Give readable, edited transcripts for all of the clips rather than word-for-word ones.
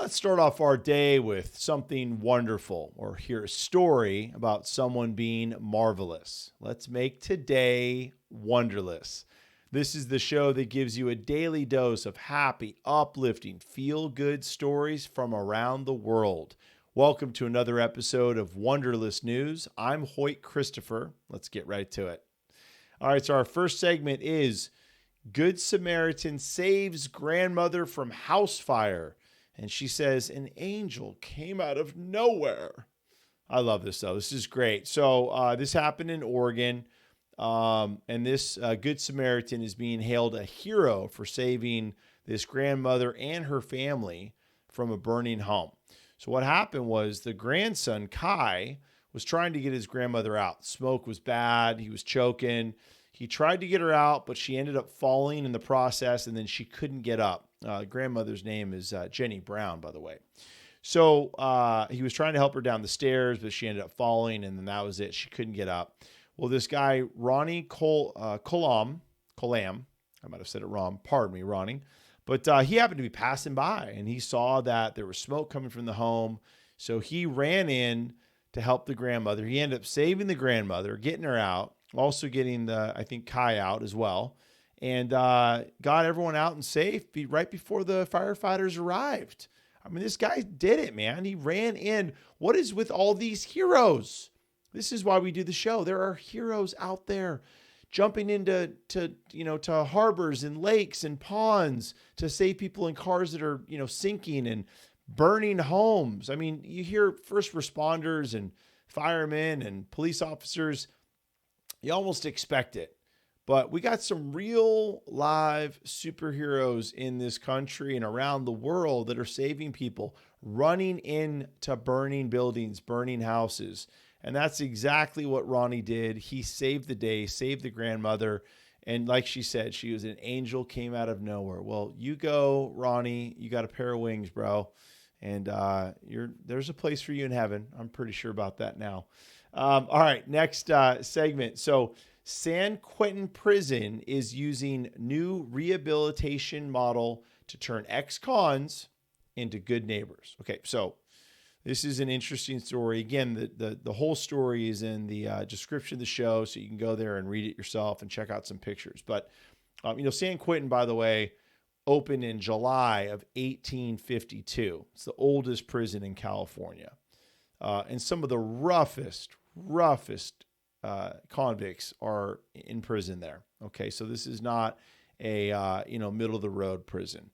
Let's start off our day with something wonderful, or hear a story about someone being marvelous. Let's make today Wonderlous. This is the show that gives you a daily dose of happy, uplifting, feel-good stories from around the world. Welcome to another episode of Wonderless News. I'm Hoyt Christopher. Let's get right to it. All right, so our first segment is Good Samaritan saves grandmother from house fire. And she says, an angel came out of nowhere. I love this, though. This is great. So this happened in Oregon. And this Good Samaritan is being hailed a hero for saving this grandmother and her family from a burning home. So what happened was the grandson, Kai, was trying to get his grandmother out. Smoke was bad. He was choking. He tried to get her out, but she ended up falling in the process, and then she couldn't get up. Grandmother's name is Jenny Brown, by the way. So he was trying to help her down the stairs, but she ended up falling, and then that was it. She couldn't get up. Well, this guy, Ronnie Colam, I might have said it wrong. Pardon me, Ronnie. But he happened to be passing by, and he saw that there was smoke coming from the home. So he ran in to help the grandmother. He ended up saving the grandmother, getting her out, also getting Kai out as well, and got everyone out and safe right before the firefighters arrived. I mean, this guy did it, man. He ran in. What is with all these heroes? This is why we do the show. There are heroes out there jumping into harbors and lakes and ponds to save people in cars that are, sinking and burning homes. I mean, you hear first responders and firemen and police officers. You almost expect it. But we got some real live superheroes in this country and around the world that are saving people, running into burning buildings, burning houses. And that's exactly what Ronnie did. He saved the day, saved the grandmother. And like she said, she was an angel, came out of nowhere. Well, you go, Ronnie. You got a pair of wings, bro. And there's a place for you in heaven. I'm pretty sure about that now. All right, next segment. So San Quentin Prison is using new rehabilitation model to turn ex-cons into good neighbors. Okay, so this is an interesting story. Again, the whole story is in the description of the show, so you can go there and read it yourself and check out some pictures. But, San Quentin, by the way, opened in July of 1852. It's the oldest prison in California. And some of the roughest convicts are in prison there. Okay, so this is not a middle of the road prison.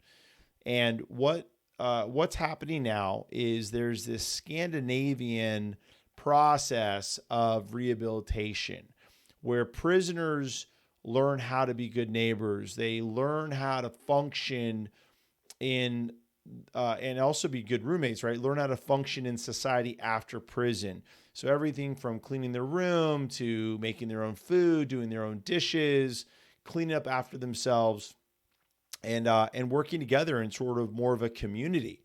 And what's happening now is there's this Scandinavian process of rehabilitation where prisoners learn how to be good neighbors. They learn how to function in and also be good roommates, right? Learn how to function in society after prison. So everything from cleaning their room to making their own food, doing their own dishes, cleaning up after themselves, and working together in sort of more of a community.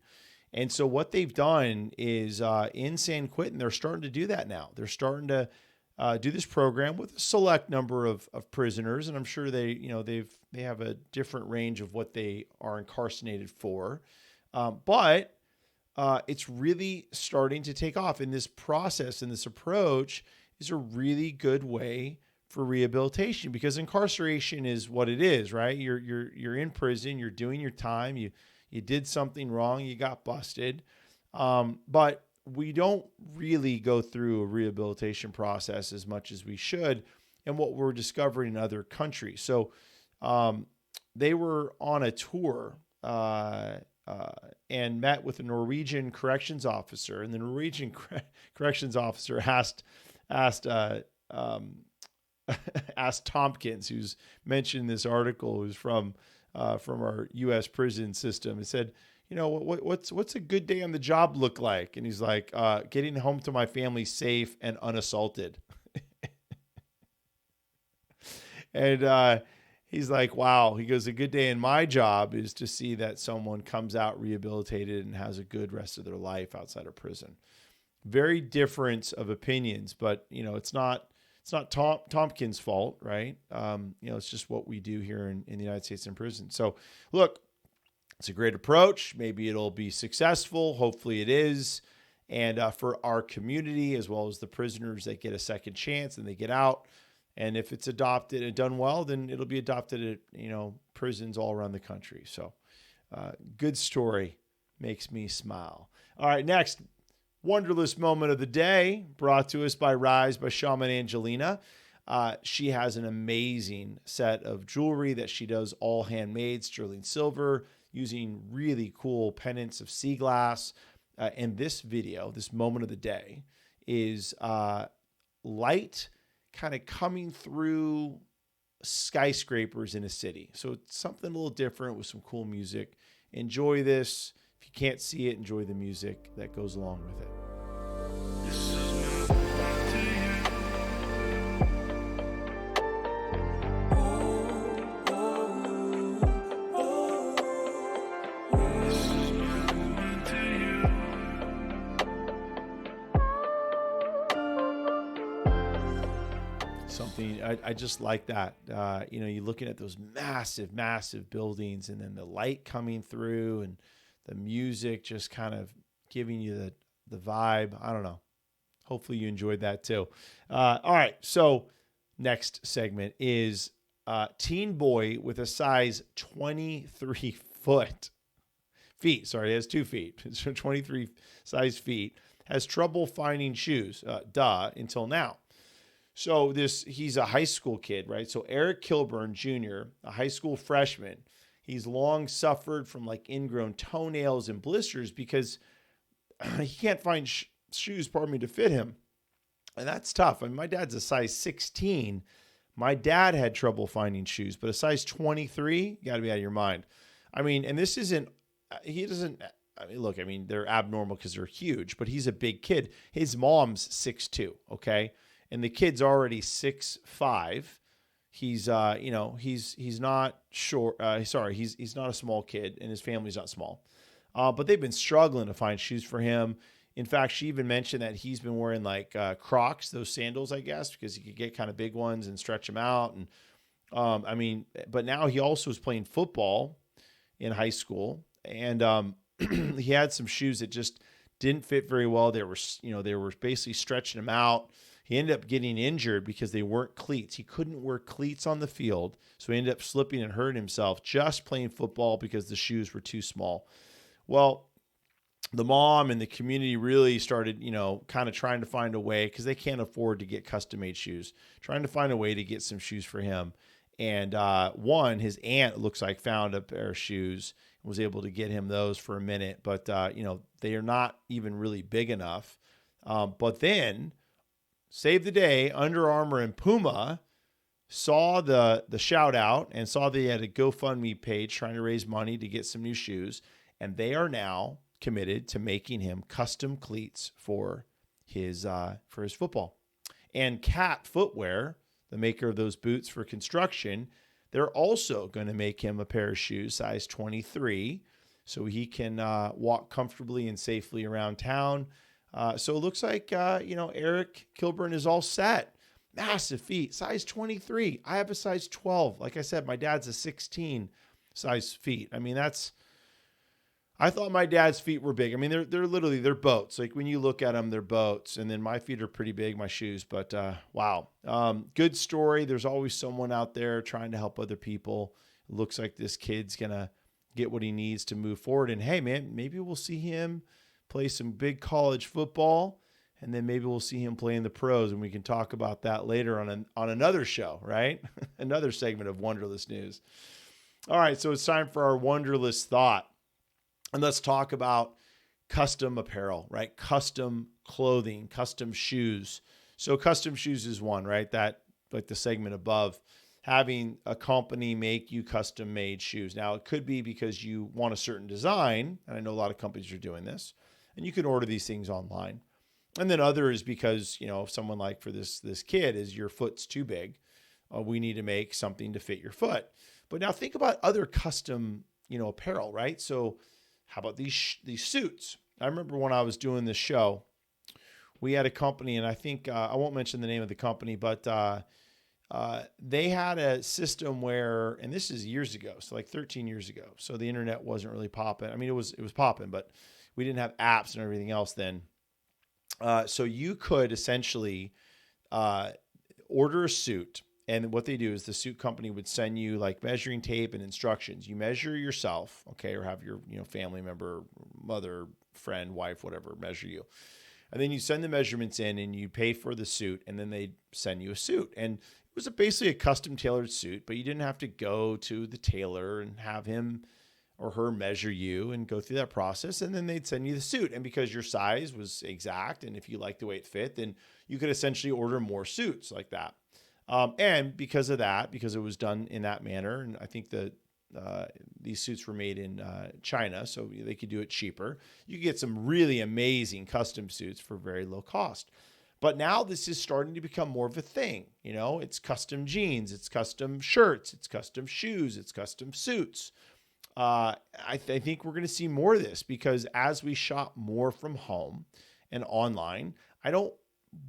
And so what they've done is in San Quentin, they're starting to do that now. They're starting to do this program with a select number of prisoners, and I'm sure they have a different range of what they are incarcerated for. But it's really starting to take off. And this process and this approach is a really good way for rehabilitation, because incarceration is what it is, right? You're in prison, you're doing your time, you did something wrong, you got busted. But we don't really go through a rehabilitation process as much as we should, and what we're discovering in other countries. So they were on a tour and met with a Norwegian corrections officer, and the Norwegian corrections officer asked Tompkins, who's mentioned in this article, who's from our U.S. prison system, and said, what's a good day on the job look like? And he's like, getting home to my family safe and unassaulted. And he's like, wow. He goes, a good day in my job is to see that someone comes out rehabilitated and has a good rest of their life outside of prison. Very different of opinions, but it's not Tompkins' fault, right? It's just what we do here in the United States in prison. So look, It's a great approach. Maybe it'll be successful. Hopefully it is. And for our community, as well as the prisoners that get a second chance and they get out. And if it's adopted and done well, then it'll be adopted at, prisons all around the country. So good story. Makes me smile. All right, next, Wonderless moment of the day, brought to us by Rise by Shaman Angelina. She has an amazing set of jewelry that she does all handmade, sterling silver, using really cool pendants of sea glass. And this video, this moment of the day, is light kind of coming through skyscrapers in a city. So it's something a little different with some cool music. Enjoy this. If you can't see it, enjoy the music that goes along with it. Something I just like that. You're looking at those massive, massive buildings, and then the light coming through, and the music just kind of giving you the vibe. I don't know. Hopefully you enjoyed that too. All right. So next segment is teen boy with a size 23 feet. Sorry, he has 2 feet. So 23 size feet has trouble finding shoes. Until now. So he's a high school kid, right? So Eric Kilburn Jr., a high school freshman, he's long suffered from like ingrown toenails and blisters because he can't find shoes, to fit him. And that's tough. I mean, my dad's a size 16. My dad had trouble finding shoes, but a size 23, you got to be out of your mind. I mean, and this isn't, they're abnormal because they're huge, but he's a big kid. His mom's 6'2", okay? And the kid's already 6'5". He's he's not short. He's not a small kid, and his family's not small. But they've been struggling to find shoes for him. In fact, she even mentioned that he's been wearing like Crocs, those sandals, I guess, because he could get kind of big ones and stretch them out. And but now he also is playing football in high school, and he had some shoes that just didn't fit very well. They were basically stretching him out. He ended up getting injured because they weren't cleats. He couldn't wear cleats on the field, so he ended up slipping and hurting himself just playing football because the shoes were too small. Well, the mom and the community really started, kind of trying to find a way, because they can't afford to get custom-made shoes, trying to find a way to get some shoes for him. And his aunt, looks like, found a pair of shoes and was able to get him those for a minute. But, they are not even really big enough. But then, save the day, Under Armour and Puma saw the shout out and saw they had a GoFundMe page trying to raise money to get some new shoes. And they are now committed to making him custom cleats for his football. And Cat Footwear, the maker of those boots for construction, they're also going to make him a pair of shoes, size 23, so he can walk comfortably and safely around town. So it looks like, Eric Kilburn is all set. Massive feet, size 23. I have a size 12. Like I said, my dad's a 16 size feet. I mean, I thought my dad's feet were big. I mean, they're boats. Like when you look at them, they're boats. And then my feet are pretty big, my shoes. But wow, good story. There's always someone out there trying to help other people. It looks like this kid's gonna get what he needs to move forward. And hey, man, maybe we'll see him play some big college football, and then maybe we'll see him play in the pros, and we can talk about that later on another show, right? Another segment of Wonderless News. All right, so it's time for our Wonderless thought. And let's talk about custom apparel, right? Custom clothing, custom shoes. So custom shoes is one, right? That, like the segment above, having a company make you custom made shoes. Now, it could be because you want a certain design, and I know a lot of companies are doing this, and you can order these things online. And then other is because, if someone like for this kid is your foot's too big, we need to make something to fit your foot. But now think about other custom, apparel, right? So how about these suits? I remember when I was doing this show, we had a company, and I think I won't mention the name of the company, but they had a system where, and this is years ago, so like 13 years ago. So the internet wasn't really popping. I mean, it was popping, but we didn't have apps and everything else then. So you could essentially order a suit. And what they do is the suit company would send you like measuring tape and instructions. You measure yourself, okay, or have your family member, mother, friend, wife, whatever, measure you. And then you send the measurements in and you pay for the suit, and then they send you a suit. And it was basically a custom tailored suit, but you didn't have to go to the tailor and have him or her measure you and go through that process. And then they'd send you the suit. And because your size was exact, and if you liked the way it fit, then you could essentially order more suits like that. And because of that, because it was done in that manner, and I think these suits were made in China, so they could do it cheaper. You could get some really amazing custom suits for very low cost. But now this is starting to become more of a thing. It's custom jeans, it's custom shirts, it's custom shoes, it's custom suits. I think we're going to see more of this because as we shop more from home and online, I don't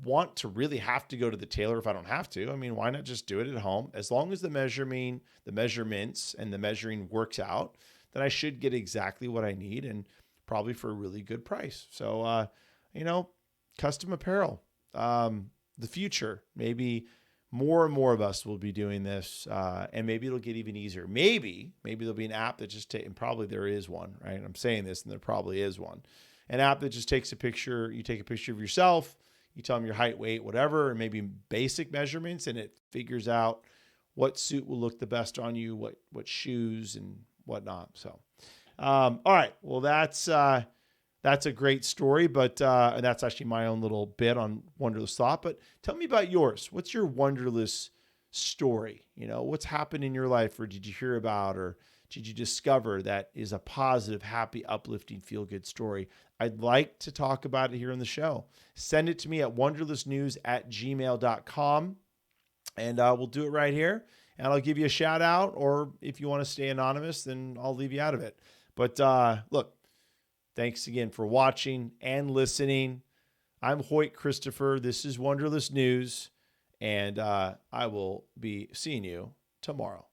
want to really have to go to the tailor if I don't have to. I mean, why not just do it at home? As long as the measurements and the measuring works out, then I should get exactly what I need and probably for a really good price. So, custom apparel, the future, maybe more and more of us will be doing this. And maybe it'll get even easier. Maybe there'll be an app that just and probably there is one, right? I'm saying this and there probably is one, an app that just takes a picture. You take a picture of yourself, you tell them your height, weight, whatever, and maybe basic measurements, and it figures out what suit will look the best on you, what shoes and whatnot. So, all right. Well, that's a great story, but and that's actually my own little bit on Wonderless Thought. But tell me about yours. What's your Wonderless story? What's happened in your life, or did you hear about, or did you discover that is a positive, happy, uplifting, feel-good story? I'd like to talk about it here on the show. Send it to me at wonderlessnews@gmail.com, and we'll do it right here. And I'll give you a shout out, or if you want to stay anonymous, then I'll leave you out of it. But look, thanks again for watching and listening. I'm Hoyt Christopher. This is Wonderless News, and I will be seeing you tomorrow.